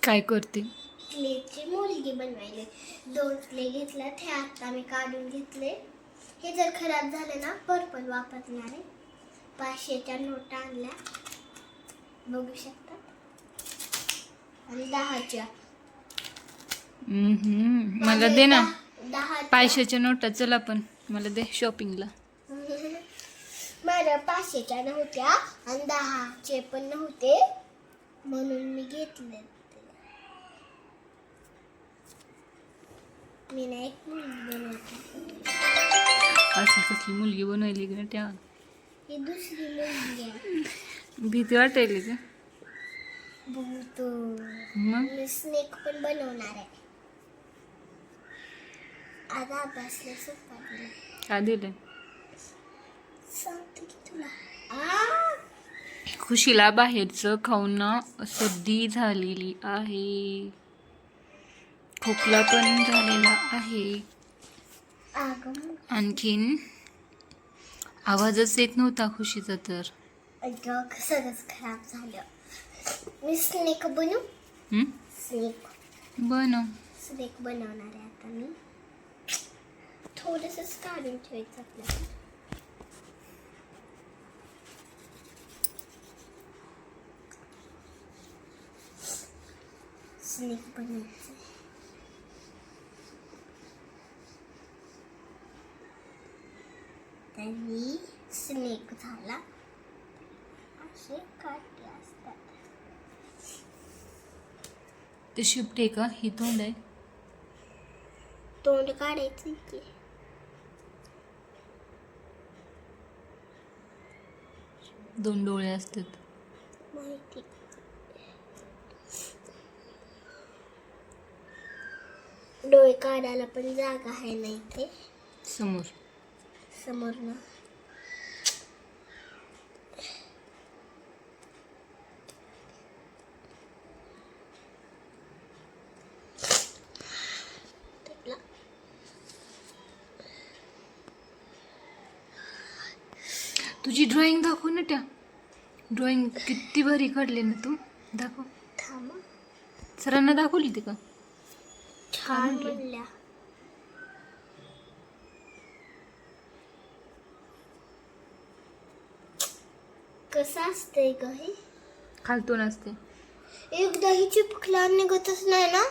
काय करते? क्लेची मुलगी बनवायले. 2 क्ले घेतल्या, ते आता मी काढून घेतले. हे जर खराब झाले ना पर्पल वापरणार आहे. 500च्या नोटा आणल्या, बघू शकता, आणि 10च्या. मला दे ना 10 500च्या नोटा. चल आपण, मला दे शॉपिंगला. माझ्या 500च्या नव्हत्या आणि 10चे पण नव्हते, म्हणून मी घेतले. मी ना एक मुलगी बनवते. असं कसली मुलगी बनवली की ना त्या ही दुसरी मुलगी आहे. भीती वाटायली का? भूत. मग मी स्नेक पण बनवणार आहे. आता अभ्यासला सोपा दिला. का दिलं? सांगते की तुला. खुशीला बाहेरचं खाऊन ना सर्दी झालेली आहे, खोकला पण झालेला आहे, आणखीन आवाजच येत नव्हता खुशीचा. तर सगळंच खराब झालं. मी स्नेक बनवू. स्नेक बनवणार आहे आता मी. थोडंसंच काढून ठेवायचं आपल्याला. स्नेक बनवायचं. आणि स्नेक झाला. असे काटे असतात. ते शिफ्ट आहे का? ही तोंड आहे. तोंड काढायचं की. दोन डोळे असतात माहिती. डोळे काढायला पण जागा आहे ना इथे समोर ना. तुझी ड्रॉइंग दाखव ना. त्या ड्रॉइंग किती भारी काढली ना तू. दाखव. थांब. सरांना दाखवली ती का? छान म्हणल्या. कसं असतंय ग हे? खालतून असते. एकदा ही चिपकला निघतच नाही ना.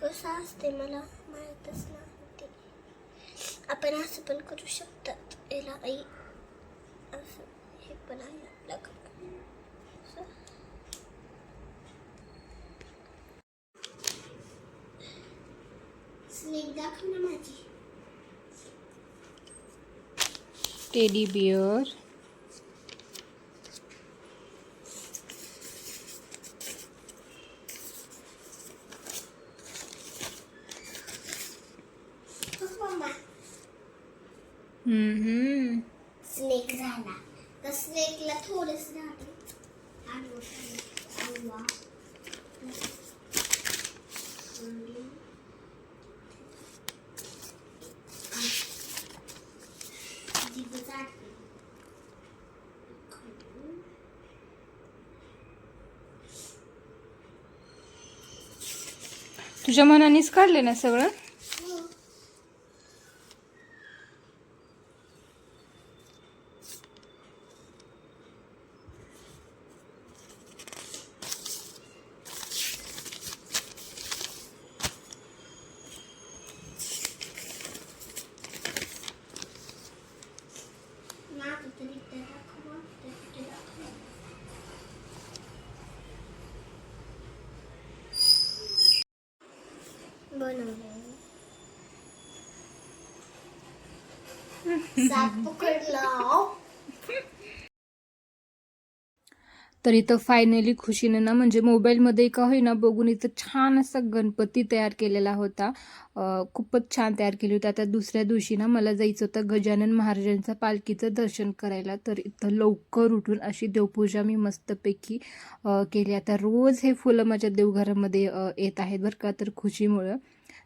कसं असते मला माहीतच नाही. आपण असं पण करू शकतात. याला आई असं हे पण आहे आपल्याकडे. स्नेक दाखव ना माझी. Teddy bear. स्नेक झाला. तर स्नेकला थोडंच राहते. तुझ्या मनानेच काढले ना सगळं. साप पकडला. तर इथं फायनली खुशीने ना म्हणजे मोबाईलमध्ये का होईना बघून इथं छान असा गणपती तयार केलेला होता. खूपच छान तयार केली होती. आता दुसऱ्या दिवशी ना मला जायचं होतं गजानन महाराजांचा पालखीचं दर्शन करायला. तर इथं लवकर उठून अशी देवपूजा मी मस्तपैकी केली. आता रोज हे फुलं माझ्या देवघरामध्ये येत आहेत बरं का, तर खुशीमुळं.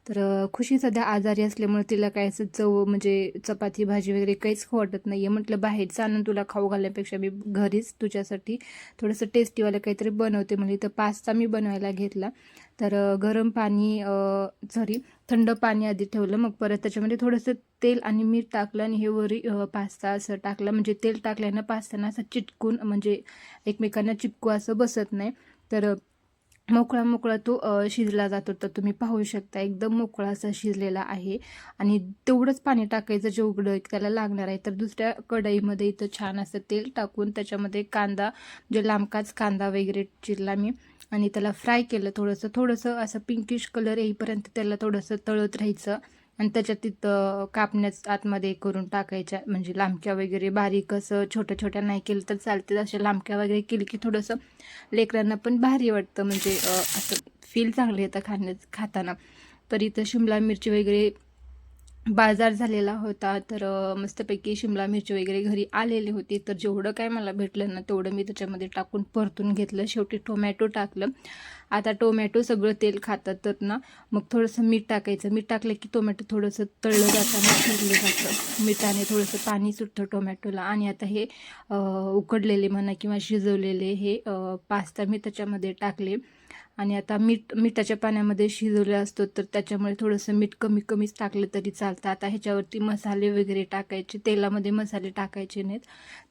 तर खुशी सध्या आजारी असल्यामुळे तिला काय असं चव म्हणजे चपाती भाजी वगैरे काहीच खाऊ वाटत नाही आहे. म्हटलं बाहेरचं आणून तुला खाऊ घालण्यापेक्षा मी घरीच तुझ्यासाठी थोडंसं टेस्टीवालं काहीतरी बनवते म्हणजे. तर पास्ता मी बनवायला घेतला. तर गरम पाणी थंड पाणी आधी ठेवलं, मग परत त्याच्यामध्ये थोडंसं तेल आणि मीठ टाकलं आणि हे वरी पास्ता असं टाकलं. म्हणजे तेल टाकल्यानं पास्ताना असं चिटकून म्हणजे एकमेकांना चिपकू असं बसत नाही. तर मोकळा मोकळा तो शिजला जातो. तर तुम्ही पाहू शकता एकदम मोकळा असा शिजलेला आहे. आणि तेवढंच पाणी टाकायचं जेवढं त्याला लागणार आहे. तर दुसऱ्या कढईमध्ये इथं छान असं तेल टाकून त्याच्यामध्ये कांदा म्हणजे लांबकाच कांदा वगैरे चिरला मी आणि त्याला फ्राय केलं. थोडंसं असं पिंकिश कलर येईपर्यंत त्याला थोडंसं तळत राहायचं. आणि त्याच्यात तिथं कापण्याच आतमध्ये करून टाकायच्या म्हणजे लांबक्या वगैरे, बारीक असं छोट्या छोट्या नाही केलं तर चालते. अशा लांबक्या वगैरे केली की थोडंसं लेकरांना पण भारी वाटतं म्हणजे असं फील चांगलं येतं खाताना. तर इथं शिमला मिरची वगैरे बाजार झालेला होता. तर मस्तपैकी शिमला मिरची वगैरे घरी आलेली होती. तर जेवढं काय मला भेटलं ना तेवढं मी त्याच्यामध्ये टाकून परतून घेतलं. शेवटी टोमॅटो टाकलं. आता टोमॅटो सगळं तेल खातात तर ना मग थोडंसं मीठ टाकायचं. मीठ टाकलं की टोमॅटो थोडंसं तळलं जाताना शिजलं जातं. मिठाने थोडंसं पाणी सुटतं टोमॅटोला. आणि आता हे उकडलेले म्हणा किंवा शिजवलेले हे पास्ता मी त्याच्यामध्ये टाकले. आणि आता मिठाच्या पाण्यामध्ये शिजवलं असतो तर त्याच्यामुळे थोडंसं मीठ कमीच टाकलं तरी चालतं. आता ह्याच्यावरती मसाले वगैरे टाकायचे, तेलामध्ये मसाले टाकायचे नाहीत.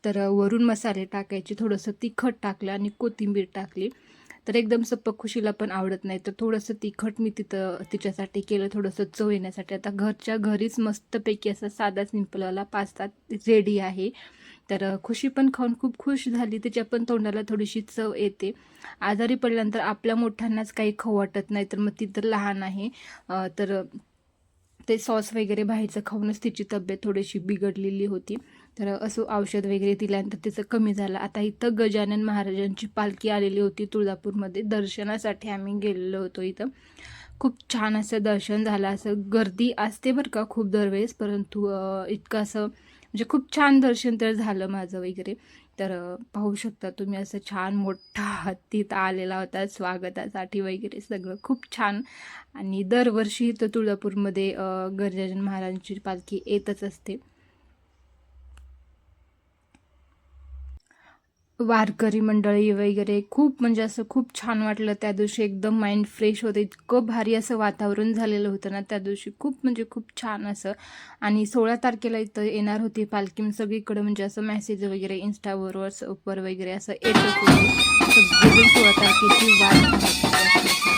तर वरून मसाले टाकायचे, थोडंसं तिखट टाकलं आणि कोथिंबीर टाकली. तर एकदम सप्पक खुशीला पण आवडत नाही तर थोडंसं तिखट मी तिच्यासाठी केलं, थोडंसं चव येण्यासाठी. आता घरच्या घरीच मस्तपैकी असा साधा सिंपलवाला पास्ता रेडी आहे. तर खुशी पण खाऊन खूप खुश झाली. तिच्या पण तोंडाला थोडीशी चव येते. आजारी पडल्यानंतर आपल्या मोठ्यांनाच काही खाऊ वाटत नाही तर मग ती तर लहान आहे. तर ते सॉस वगैरे बाहेरचं खाऊनच तिची तब्येत थोडीशी बिघडलेली होती. तर असं औषध वगैरे दिल्यानंतर तिचं कमी झालं. आता इथं गजानन महाराजांची पालखी आलेली होती तुळजापूरमध्ये. दर्शनासाठी आम्ही गेलेलो होतो इथं. खूप छान असं दर्शन झालं. असं गर्दी असते बरं का खूप दरवेळेस, परंतु इतकं असं म्हणजे खूप छान दर्शन तर झालं माझं वगैरे. तर पाहू शकता तुम्ही असं छान मोठा हत्ती इथं आलेला होता स्वागतासाठी वगैरे, सगळं खूप छान. आणि दरवर्षी इथं तुळजापूरमध्ये गजानन महाराजांची पालखी येतच असते. वारकरी मंडळी वगैरे खूप म्हणजे असं खूप छान वाटलं त्या दिवशी. एकदम माइंड फ्रेश होतं. इतकं भारी असं वातावरण झालेलं होतं ना त्या दिवशी, खूप म्हणजे खूप छान असं. आणि 16 तारखेला इथं येणार होती पालखी. सगळीकडं म्हणजे असं मेसेज वगैरे इंस्टावर व्हॉट्सअपवर वगैरे असं येतच होते. सगळेजण 16 तारखेची वाट पाहत होते.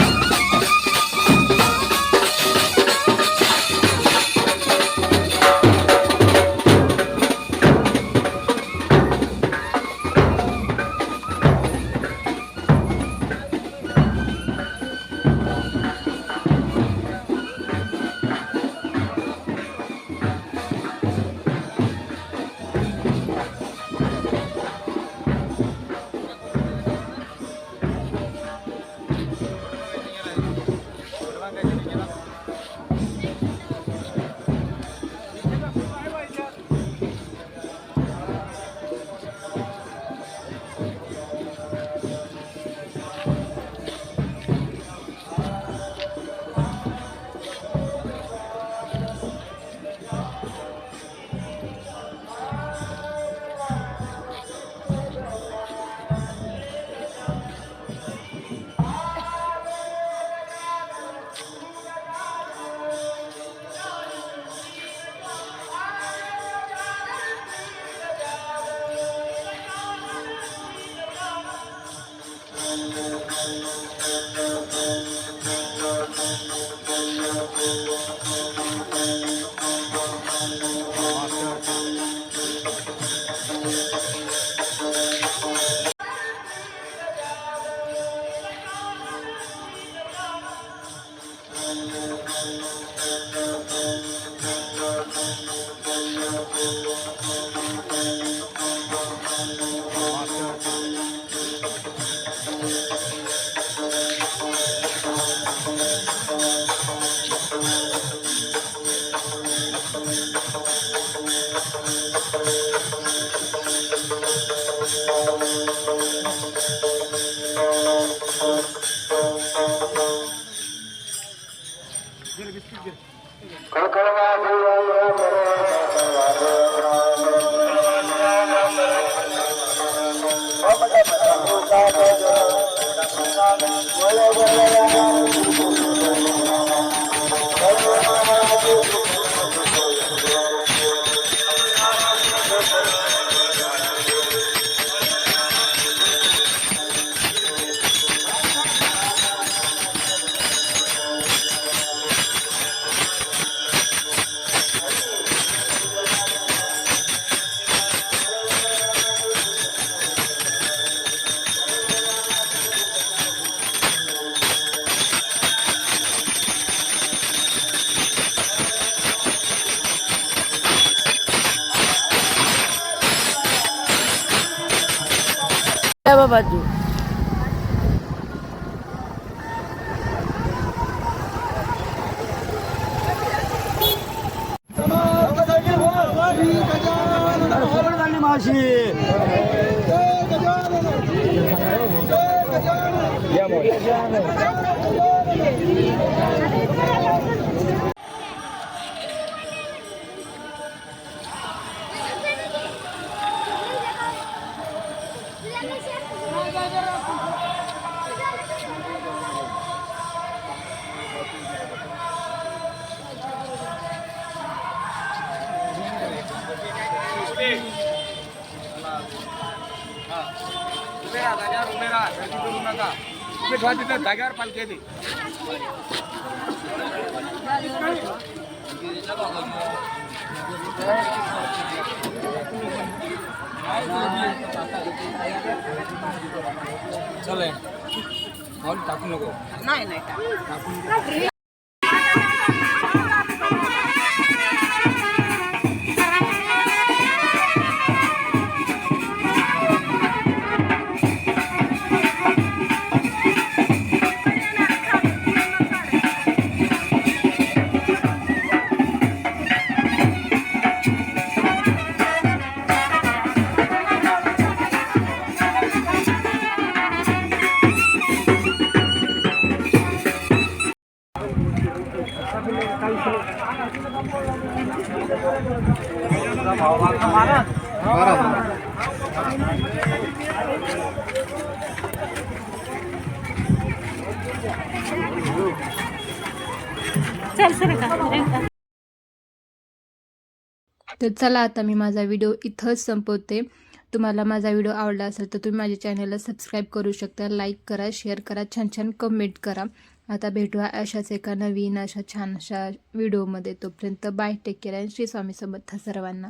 बाजू जाग्यावर पालखी दे चले टाकू नको नाही तर चला आता मी माझा व्हिडिओ इथंच संपवते. तुम्हाला माझा व्हिडिओ आवडला असेल तर तुम्ही माझ्या चॅनलला सबस्क्राईब करू शकता, लाईक करा, शेअर करा, छान छान कमेंट करा. आता भेटूया अशाच एका नवीन अशा छान अशा व्हिडिओमध्ये. तोपर्यंत बाय, टेक केअर आणि श्री स्वामी समर्थ सर्वांना.